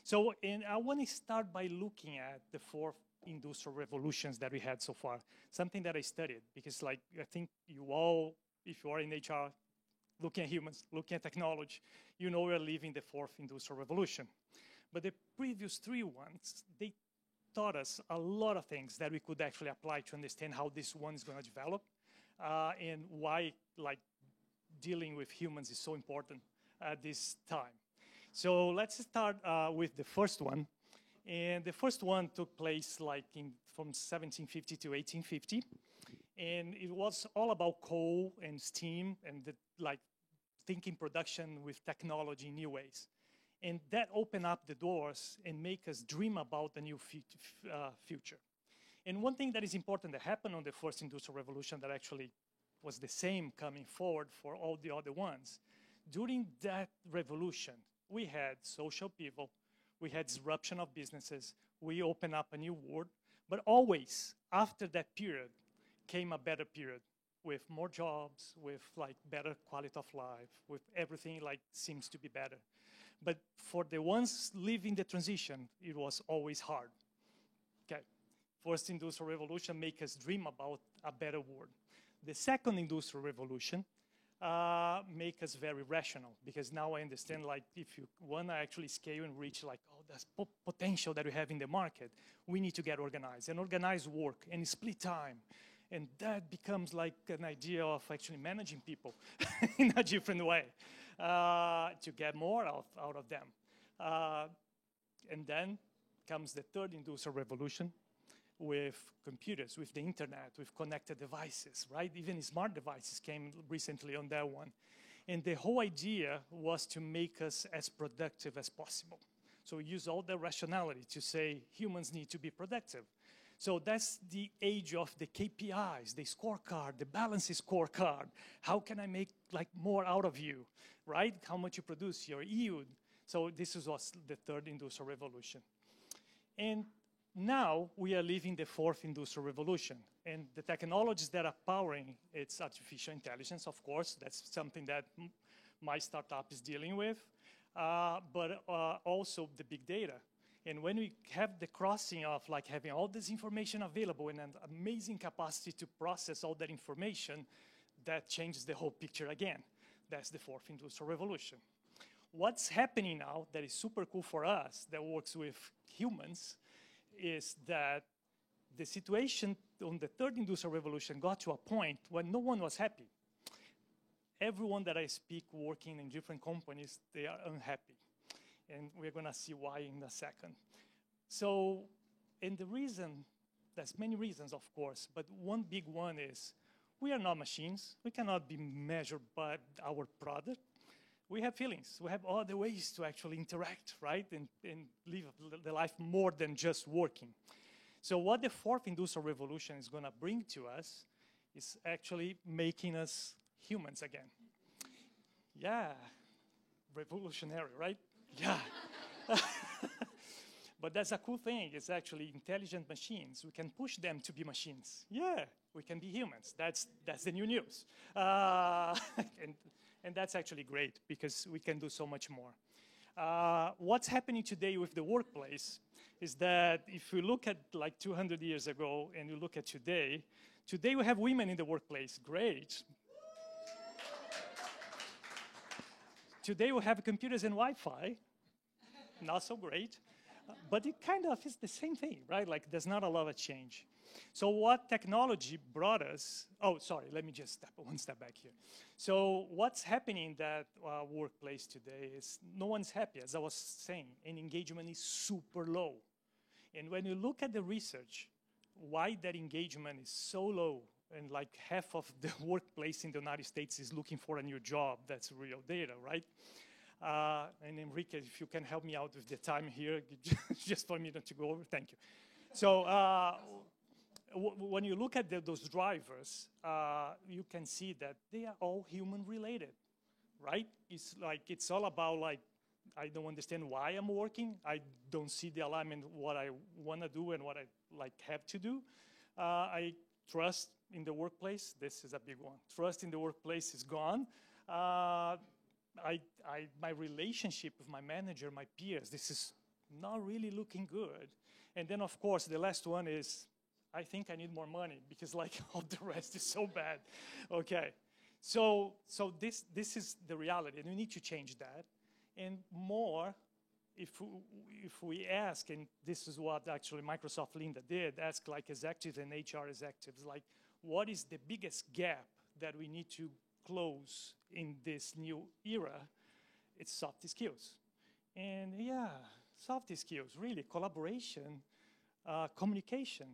So, and I want to start by looking at the four industrial revolutions that we had so far, something that I studied, because like, I think you all, if you are in HR, looking at humans, looking at technology, you know we're living the fourth industrial revolution. But the previous three ones, they taught us a lot of things that we could actually apply to understand how this one is going to develop and why like dealing with humans is so important at this time. So let's start with the first one. And the first one took place like from 1750 to 1850. And it was all about coal and steam and like thinking production with technology in new ways. And that opened up the doors and make us dream about the new future. And one thing that is important that happened on the first industrial revolution that actually was the same coming forward for all the other ones. During that revolution, we had social upheaval, we had disruption of businesses, we opened up a new world, but always after that period came a better period with more jobs, with like better quality of life, with everything like seems to be better. But for the ones living the transition, it was always hard. Okay, first industrial revolution make us dream about a better world. The second industrial revolution make us very rational, because now I understand like if you want to actually scale and reach like, oh, that's potential that we have in the market, we need to get organized and organize work and split time. And that becomes like an idea of actually managing people in a different way to get more out of them. And then comes the third industrial revolution with computers, with the internet, with connected devices, right? Even smart devices came recently on that one. And the whole idea was to make us as productive as possible. So we use all the rationality to say humans need to be productive. So that's the age of the KPIs, the scorecard, the balance scorecard. How can I make like more out of you, right? How much you produce, your yield. So this was the third industrial revolution. And now we are living the fourth industrial revolution. And the technologies that are powering it's artificial intelligence, of course. That's something that my startup is dealing with. But also the big data. And when we have the crossing of like having all this information available and an amazing capacity to process all that information, that changes the whole picture again. That's the fourth industrial revolution. What's happening now that is super cool for us that works with humans is that the situation on the third industrial revolution got to a point when no one was happy. Everyone that I speak working in different companies, they are unhappy. And we're going to see why in a second. So, and the reason, there's many reasons, of course, but one big one is we are not machines. We cannot be measured by our product. We have feelings. We have other ways to actually interact, right? And live the life more than just working. So what the fourth industrial revolution is going to bring to us is actually making us humans again. Yeah, revolutionary, right? Yeah. But that's a cool thing. It's actually intelligent machines. We can push them to be machines. Yeah, we can be humans. That's the new news. And that's actually great because we can do so much more. What's happening today with the workplace is that if we look at like 200 years ago and you look at today we have women in the workplace. Great. Today we have computers and Wi-Fi. Not so great. But it kind of is the same thing, right? Like there's not a lot of change. So what technology brought us, oh, sorry, let me just one step back here. So what's happening in that workplace today is no one's happy, as I was saying, and engagement is super low. And when you look at the research, why that engagement is so low, and like half of the workplace in the United States is looking for a new job, that's real data, right? And Enrique, if you can help me out with the time here, just for me not to go over, thank you. So when you look at those drivers, you can see that they are all human related, right? It's like, it's all about like, I don't understand why I'm working. I don't see the alignment, what I want to do and what I like have to do. I trust in the workplace. This is a big one. Trust in the workplace is gone. My relationship with my manager, my peers, this is not really looking good. And then, of course, the last one is, I think I need more money because like all the rest is so bad. Okay, so this is the reality, and we need to change that. And more, if we ask, and this is what actually Microsoft Linda did, ask like executives and HR executives, like what is the biggest gap that we need to close in this new era? It's soft skills. And yeah, soft skills, really, collaboration, communication,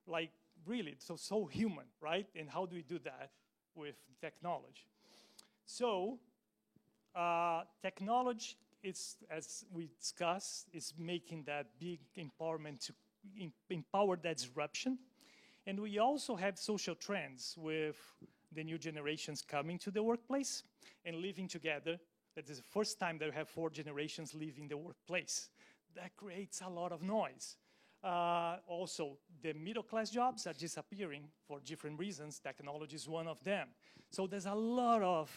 like really, so human, right? And how do we do that with technology? So technology, is, as we discussed, is making that big empowerment to empower that disruption. And we also have social trends with the new generations coming to the workplace and living together. That is the first time that we have 4 generations living the workplace. That creates a lot of noise. Also, the middle-class jobs are disappearing for different reasons. Technology is one of them. So there's a lot of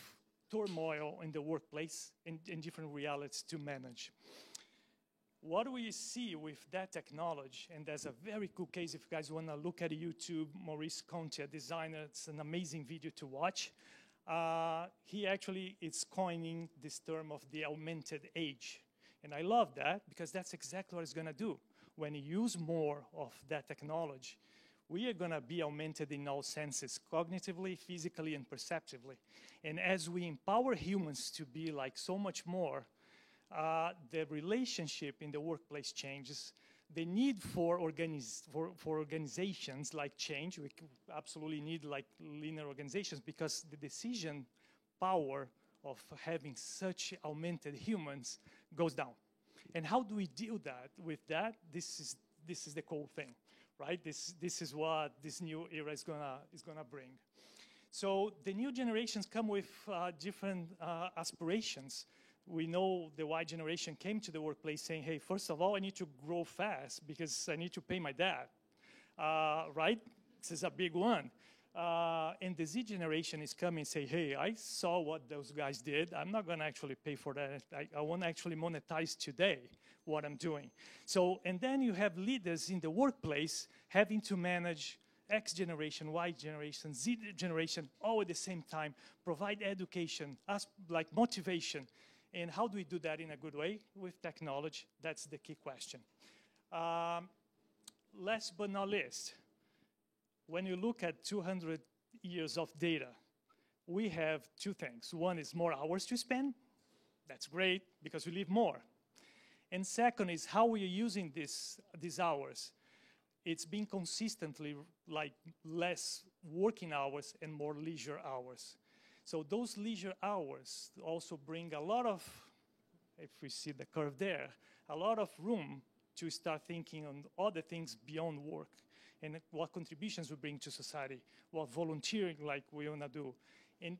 turmoil in the workplace and different realities to manage. What do we see with that technology? And there's a very cool case if you guys want to look at YouTube. Maurice Conti, a designer, it's an amazing video to watch. He actually is coining this term of the augmented age. And I love that because that's exactly what it's going to do. When you use more of that technology, we are going to be augmented in all senses, cognitively, physically, and perceptively. And as we empower humans to be like so much more, the relationship in the workplace changes. The need for organizations like change, we absolutely need like linear organizations because the decision power of having such augmented humans goes down. And how do we deal with that? This is the cool thing, right? This is what this new era is gonna bring. So the new generations come with different aspirations. We know the Y generation came to the workplace saying, hey, first of all, I need to grow fast because I need to pay my debt, right? This is a big one. And the Z generation is coming and say, hey, I saw what those guys did. I'm not gonna actually pay for that. I wanna actually monetize today what I'm doing. So, and then you have leaders in the workplace having to manage X generation, Y generation, Z generation, all at the same time, provide education, like motivation. And how do we do that in a good way? With technology, that's the key question. Last but not least, when you look at 200 years of data, we have 2 things. One is more hours to spend. That's great because we live more. And second is how we are using these hours. It's been consistently like less working hours and more leisure hours. So those leisure hours also bring a lot of, if we see the curve there, a lot of room to start thinking on other things beyond work and what contributions we bring to society, what volunteering like we want to do. And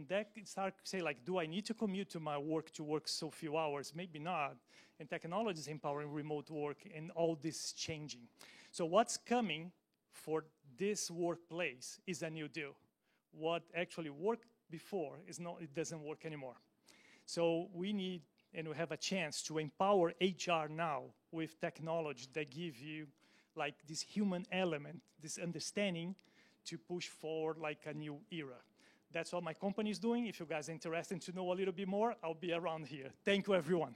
that start to say like, do I need to commute to my work to work so few hours? Maybe not. And technology is empowering remote work and all this changing. So what's coming for this workplace is a new deal. What actually worked before is not, it doesn't work anymore. So we need, and we have a chance to empower HR now with technology that give you like this human element, this understanding to push forward like a new era. That's what my company is doing. If you guys are interested to know a little bit more, I'll be around here. Thank you, everyone.